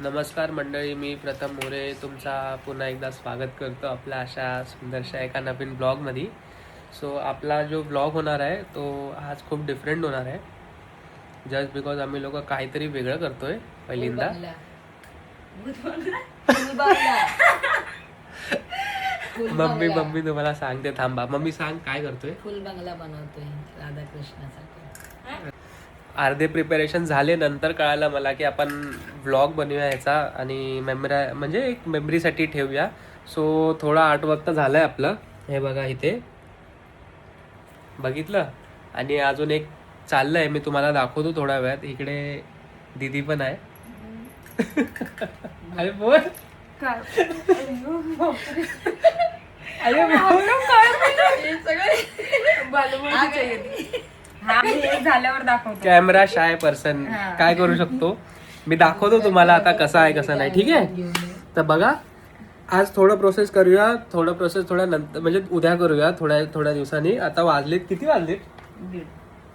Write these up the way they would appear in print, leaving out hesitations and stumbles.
नमस्कार मंडळी, मी प्रथम मोरे तुमचा पुन्हा एकदा स्वागत करतो आपल्या अशा सुंदरशा एका नवीन ब्लॉगमध्ये. सो आपला जो ब्लॉग होणार आहे तो आज खूप डिफरंट होणार आहे. जस्ट बिकॉज आम्ही लोक काहीतरी वेगळं करतोय पहिल्यांदा. मम्मी तुम्हाला सांगते, थांबा. मम्मी सांग काय करतोय. फुल बंगला बनवतोय राधाकृष्णासाठी. अर्धे प्रिपरेशन झाले, नंतर कळालं मला की आपण व्लॉग बनवूया ह्याचा आणि म्हणजे एक मेमरीसाठी ठेवूया. सो थोडा आर्टवर्क तर झालं आहे आपलं. हे बघा इथे बघितलं. आणि अजून एक चाललं आहे, मी तुम्हाला दाखवतो थोड्या वेळात. इकडे दीदी पण आहे. अरे बोल झाल्यावर दाखवतो. कॅमेरा शाय पर्सन काय करू शकतो. मी दाखवतो तुम्हाला आता कसं आहे कसं नाही. ठीक आहे, तर बघा आज थोडं प्रोसेस करूया. थोड्या नंतर म्हणजे उद्या करूया, थोड्या दिवसांनी. आता वाजलेत, किती वाजलेत?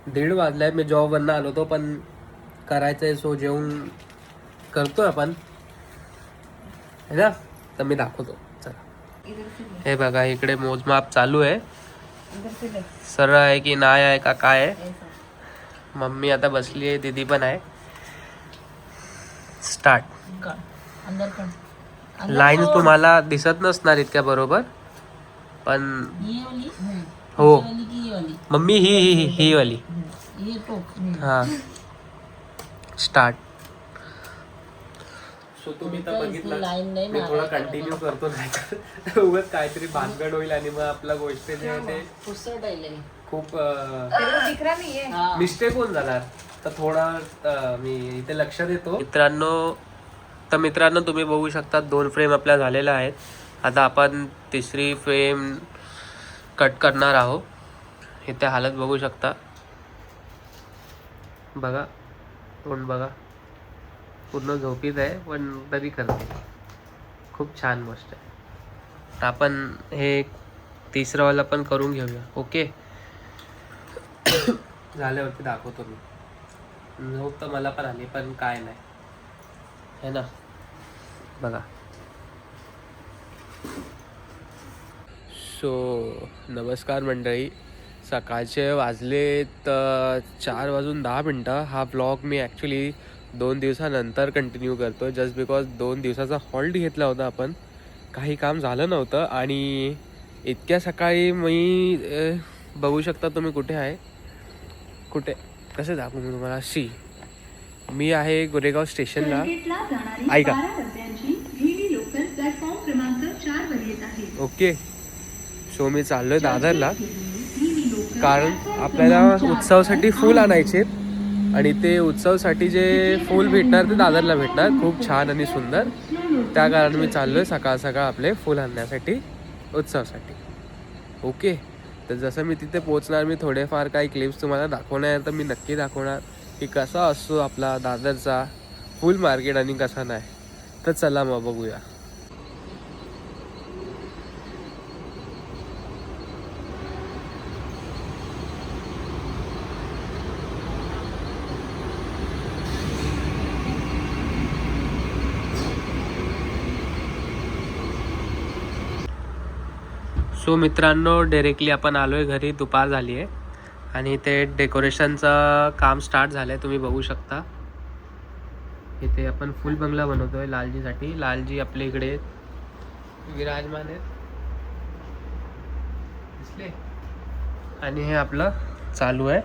1:30 वाजले. मी जॉबवरनं आलो होतो, पण करायचंय. सो जेवून करतोय आपण, है ना. तर मी दाखवतो, चला. हे बघा इकडे मोजमाप चालू आहे. सरळ आहे की नाही आहे का काय आहे. मम्मी आता बसली आहे, दीदी पण आहे. स्टार्ट. लाईन तुम्हाला दिसत नसणार इतक्या बरोबर, पण हो मम्मी ही वाली. हा, स्टार्ट. सो तुम्ही तर बघितलं, मी थोडा कंटिन्यू करतो, नाही तर उगाच काहीतरी भानगड होईल आणि मग आपला गोष्ट जे आहे ते खूप मिस्टेक होऊन जाणार. तर थोडा मी इथे लक्ष देतो. मित्रांनो तुम्ही बघू शकता 2 फ्रेम आपल्या झालेल्या आहेत. आता आपण 3री फ्रेम कट करणार आहोत. इथे हालत बघू शकता, बघा कोण बघा पूर्ण झोपीत आहे, पण तरी करते. खूप छान गोष्ट आहे. तर आपण हे 3रंवाला पण करून घेऊया. ओके, झाल्यावरती दाखवतो मी. झोप तर मला पण आली, पण काय नाही, है ना. बघा. सो नमस्कार मंडळी, सकाळचे वाजलेत 4:10. हा ब्लॉग मी ॲक्च्युली 2 दिवसानंतर कंटिन्यू करतो. जस्ट बिकॉज 2 दिवसाचा हॉल्ट घेतला होता आपण. काही काम झालं नव्हतं आणि इतक्या सकाळी मी बघू शकता तुम्ही कुठे आहे, कुठे कसं दाखवू मी तुम्हाला. मी आहे गोरेगाव स्टेशनला. ऐका, ओके. सो मी चाललोय दादरला, कारण आपल्याला उत्सवासाठी फूल आणायचे आणि ते उत्सवासाठी जे फूल भेटणार ते दादरला भेटणार, खूप छान आणि सुंदर. त्या कारण मी चाललोय सकाळ आपले फूल आणण्यासाठी उत्सवासाठी. ओके, तर जसं मी तिथे पोहोचणार, मी थोडेफार काही क्लिप्स तुम्हाला दाखवणार, तर मी नक्की दाखवणार की कसा असतो आपला दादरचा फुल मार्केट आणि कसा नाही. तर चला मग बघूया. सो मित्रांनो, डायरेक्टली आपण आलोय घरी. दुपार झाली आहे आणि इथे डेकोरेशनचं काम स्टार्ट झालं आहे. तुम्ही बघू शकता इथे आपण फुल बंगला बनवतोय लालजीसाठी. लालजी आपल्या इकडे विराजमान आहेत, दिसले. आणि हे आपलं चालू आहे.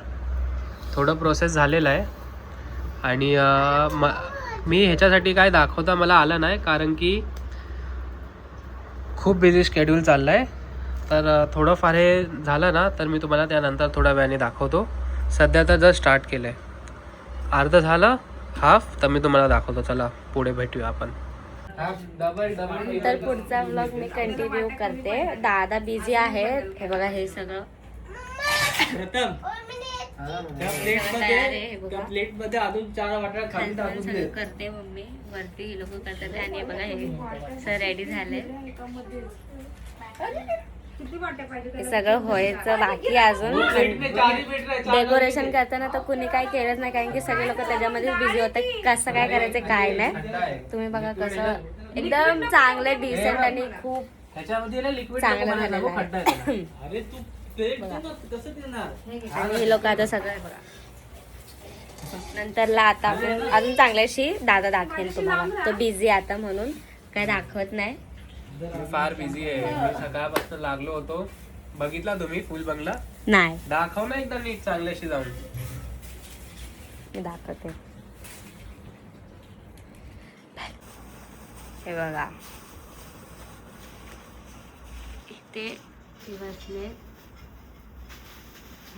थोडं प्रोसेस झालेलं आहे आणि मी ह्याच्यासाठी काय दाखवता मला आलं नाही, कारण की खूप बिझी शेड्यूल चाललं आहे. तर थोडंफार हे झालं ना, तर मी तुम्हाला त्यानंतर थोड्या वेळाने दाखवतो. सध्या तर जस्ट स्टार्ट केलं आहे, अर्ध झालं, हाफ. तर मी तुम्हाला दाखवतो. चला पुढे भेटूया आपण. तर पुढचा व्लॉग मी कंटिन्यू करते. दादा बिझी आहे. हे बघा, हे सगळं प्लेट मध्ये अजून 4 वाट्या सगळं करते मम्मी. वरती लोक करतात आणि बघा हे सर रेडी झाले. किती वाटे पाहिजे हे सगळं व्हायचं बाकी अजून. डेकोरेशन करताना तर कुणी काय केलंच नाही, कारण की सगळे लोक त्याच्यामध्येच बिझी होते कसं काय करायचं काय नाही. तुम्ही बघा कसं एकदम चांगलं डिसेंट आणि खूप चांगलं झालेलं आहे. आणि हे लोक आता सगळं बघा नंतरला आता आपण अजून चांगल्याशी दादा दाखवेल तुम्हाला. तो बिझी आता म्हणून काय दाखवत नाही. मी फार बिझी आहे. मी सकाळपासून लागलो होतो. बघितला तुम्ही फुल बंगला? नाही दाखव ना एकदा नीट चांगल्याशी जाऊन. मी दाखवते. हे बघा इथे बसले.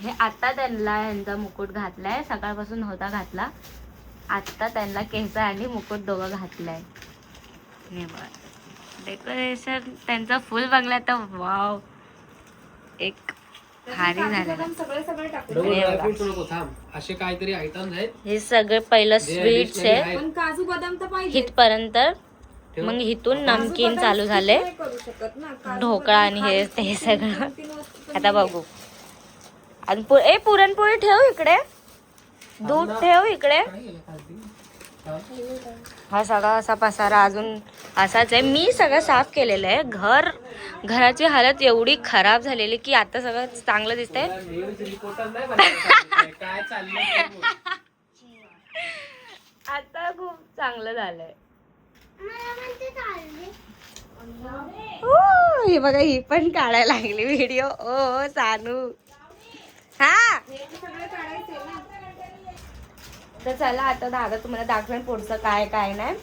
हे आता त्यांना यांचा मुकुट घातलाय. सकाळपासून होता घातला. आता त्यांना केस आणि मुकुट दोघं घातलाय. हे बघा डेकोरेशन त्यांचा फुल बंगला तर वाव एक भारी झालेला. असे काहीतरी आयटम आहेत. हे सगळे पहिलं स्वीट्स आहे पण काजू बदाम तर पाहिजे. इथपर्यंत. मग इथून नमकीन चालू झाले, शकत ना ढोकळा आणि हे ते सगळं. आता बघू. आणि पुरणपोळी ठेव इकडे, दूध ठेव इकडे. हा सगळा असा पसारा अजून असाच आहे. मी सगळं साफ केलेलं आहे. घराची हालत एवढी खराब झालेली की आता सगळं चांगलं दिसतंय. काय चाललंय? आता खूप चांगलं झालंय. ही बघा ही पण काढायला लागली व्हिडिओ. ओ सानू. हा तर चला आता दादा तुम्हाला दाखवेन पुढचं काय काय नाही. मी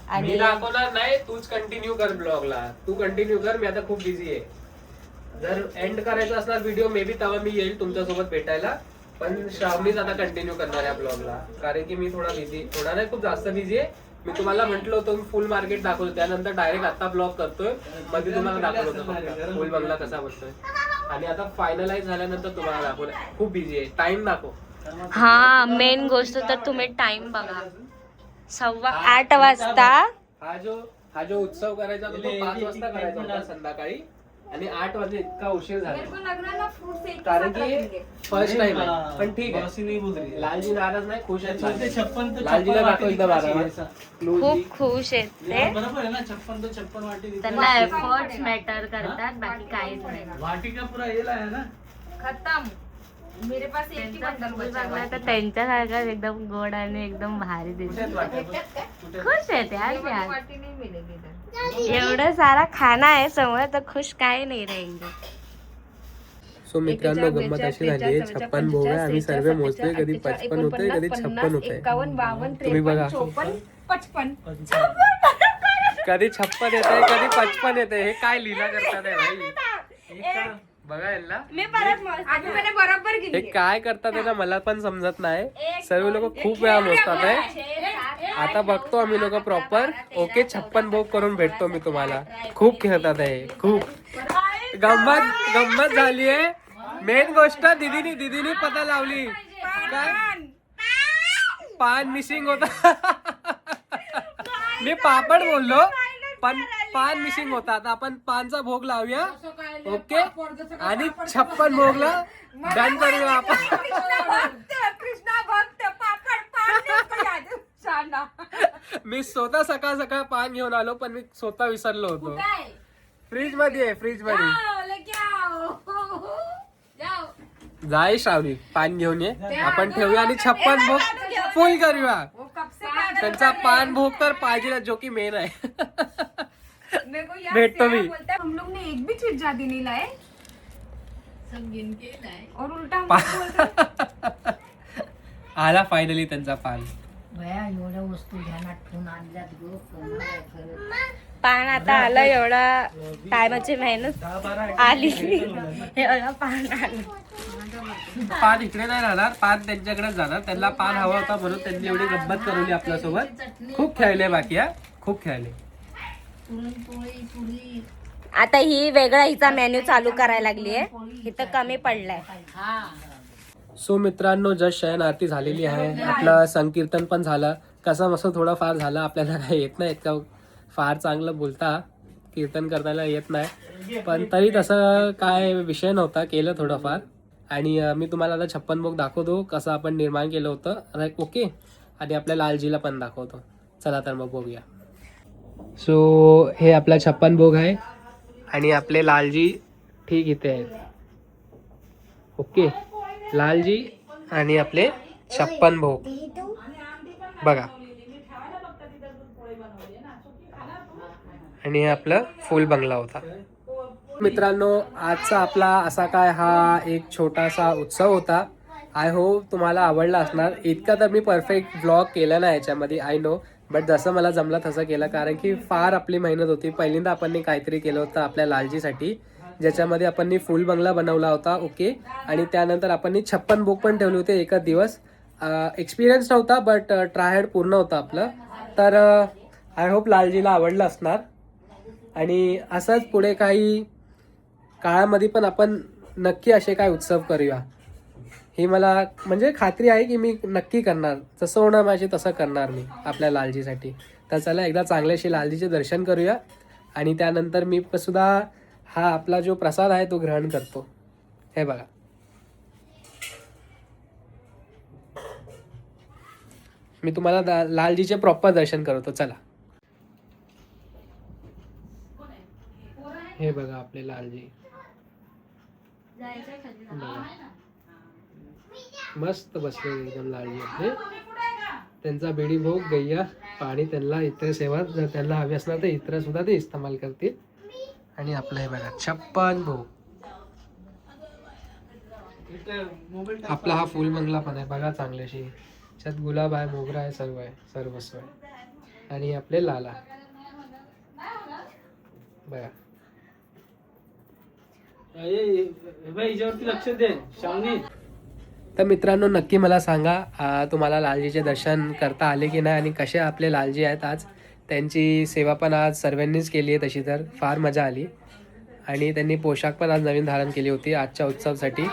आणि दाखवणार नाही. तूच कंटिन्यू कर ब्लॉगला. तू कंटिन्यू कर. मी आता खूप बिझी आहे. जर एंड करायचा असणार व्हिडिओ मे बी तेव्हा मी येईल तुमच्यासोबत भेटायला. पण श्रावणीच आता कंटिन्यू करणार या ब्लॉगला, कारण की मी थोडा नाही खूप जास्त बिझी आहे. मी तुम्हाला म्हटलं होतं मी फुल मार्केट दाखवतो, त्यानंतर डायरेक्ट आता ब्लॉग करतोय. मध्ये तुम्हाला दाखवलं होतं फुल बंगला कसा बसतोय. आणि आता फायनलाइज झाल्यानंतर तुम्हाला दाखवलं. खूप बिझी आहे. टाइम दाखव. हा मेन गोष्ट तर तुम्ही टाइम बघा. 8:15 वाजता. हा जो उत्सव करायचा तो 5 वाजता करायचा होता संध्याकाळी, आणि 8 वाजता इतका उशीर झाला कारण की फर्स्ट टाइम आहे. पण ठीक आहे, लालजी नाराज नाही, खुश आहेत. लालजीला दाखव एकदा. खूप खुश आहेत ते. बरोबर आहे ना. 56 वाटी त्यांना एफर्ट्स मॅटर करतात, बाकी काहीच नाही. वाटी का पुरा येला आहे ना. खतम. मेरे पास एक ही त्यांचा बंडल फुल बचा बंगला हुआ तर त्यांच्यासारखा एकदम गोड आणि एकदम भारी दिसत. खुश आहेत यार ते आज. वाटी नहीं मिलेगी इधर. एवढं सारा खाना आहे समोर तर खुश काय नाही राहील. सो मित्रांनो गंमत अशी झाली आहे. 56 भोग आहे. आम्ही सर्व मोजतोय. कधी 55 होते, कधी 56 होते. 51, 52, तुम्ही बघा. 53, 54, 55. कधी 56 येते, कधी 55 येते. हे काय लीला करतात आहे भाई. बघा यांना आधी मैंने बरोबर हे गिनली. काय करतात आहे ना मला पण समजत नाही. सर्व लोक खूप वेळा मोजतात आहे. आता बघतो आम्ही लोक प्रॉपर. ओके 56 भोग करून भेटतो मी तुम्हाला. खूप खेळतात आहे, खूप गंमत झाली आहे. मेन गोष्ट दीदीनी पता लावली काय पान मिसिंग होता. मी पापड बोललो पण पान मिसिंग होता. आता आपण पानचा भोग लावूया. ओके आणि 56 भोगला डन करूया आपण. कृष्णा भक्त पापड पान शाना. मी स्वतः सकाळ पान घेऊन आलो, पण मी स्वतः विसरलो होतो. फ्रीज मध्ये आहे, फ्रीज मध्ये. जाय श्रावणी पान घेऊन ये. आपण ठेवूया आणि 56 भोग फुल करूया. त्यांचा पान भोग तर पाहिजे, जो की मेन आहे. भेटतो मी. हम लोग ने एक भी चीज ज्यादा नहीं लाए सब गिन के लाए. और उल्टा हम बोलते आला फायनली त्यांचा पान. बया एवढ्या वस्तू ध्यानात ठेवून आणल्यात गो. पान आता आलं. एवढा टायमाची मेहनत आली. हे बघा पान आलं. पान इकडे नाही राहणार, पान त्यांच्याकडे जाणार. त्यांना पान हवा होता म्हणून त्यांनी एवढी गंमत करवली आपल्यासोबत. खूप खेळले बाकी, खूप खेळले. पुरणपोळी पुरी. आता ही वेगळा हिचा मेन्यू चालू करायला लागली आहे. इथं कमी पडलाय. हा सो मित्रांनो जस्ट शयन आरती झालेली आहे. आपलं संकीर्तन पण झालं. कसा मस्त थोडा फार झाला. आपल्याला काही येत नाही इतका फार चांगलं बोलता, कीर्तन करताना येत नाही, पण तरी तसं काय विषय नव्हता, केलं थोडंफार. आणि मी तुम्हाला आता 56 भोग दाखवतो कसं आपण निर्माण केलं होतं. आता ओके, आणि आपल्या लालजीला पण दाखवतो. चला तर मग बघूया. सो हे आपला 56 भोग आहे आणि आपले लालजी ठीक इथे आहेत. ओके, लालजी आणि आपले 56 भोग बघा. आणि हे आपलं फुल बंगला होता. मित्रांनो, आजचा आपला असा काय हा एक छोटासा उत्सव होता. आय होप तुम्हाला आवडला असणार. इतका तर मी परफेक्ट ब्लॉग केला नाही याच्यामध्ये, आय नो, बट जसं मला जमलं तसं केलं, कारण की फार आपली मेहनत होती. पहिल्यांदा आपण काहीतरी केलं होतं आपल्या लालजीसाठी, ज्याच्यामध्ये आपण फुल बंगला बनवला होता. ओके, आणि त्यानंतर आपण 56 भोग पण ठेवले होते एकच दिवस. एक्सपिरियन्स नव्हता, बट ट्रायड पूर्ण होतं आपलं. तर आय होप लालजीला आवडलं असणार. आणि असंच पुढे काही काळामध्ये पण आपण नक्की असे काय उत्सव करूया, ही मला म्हणजे खात्री आहे की मी नक्की करणार. जसं होणार माझे तसं करणार मी आपल्या लालजीसाठी. तर चला एकदा चांगल्याशी लालजीचे दर्शन करूया आणि त्यानंतर मी सुद्धा हा आपला जो प्रसाद आहे तो ग्रहण करतो. हे बघा, मी तुम्हाला लालजीचे प्रॉपर दर्शन करतो. चला, हे बघा आपले लालजी बघा. मस्त बसले एकदम लालजी आपले. त्यांचा बेडी भोग गैया पाणी त्यांना इतर सेवा जर त्यांना हवी असणार तर इतर सुद्धा ते इस्तेमाल करतील. आणि आपलं हे बघा 56 भोग. आपला हा फुल बंगला पण आहे बघा चांगल्याशी. त्यात गुलाब आहे, मोगरा आहे, सर्व आहे, सर्वस्व आहे. आणि आपले लाला बघा. हिच्यावरती लक्ष दे शावनी. तर मित्रांनो, नक्की मला सांगा तुम्हाला लालजीचे दर्शन करता आले की नाही, आणि कसे आपले लालजी आहेत आज. त्यांची सेवा पण आज सर्वांनीच केली आहे तशी, तर फार मजा आली. आणि त्यांनी पोशाख पण आज नवीन धारण केली होती आजच्या उत्सवासाठी.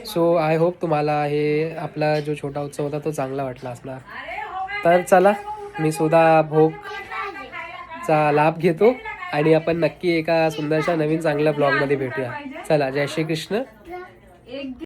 सो आय होप तुम्हाला हे आपला जो छोटा उत्सव होता तो चांगला वाटला असणार. तर चला, मी सुद्धा भोगचा लाभ घेतो आणि आपण नक्की एका सुंदरशा नवीन चांगल्या ब्लॉगमध्ये भेटूया. चला, जय श्री कृष्ण.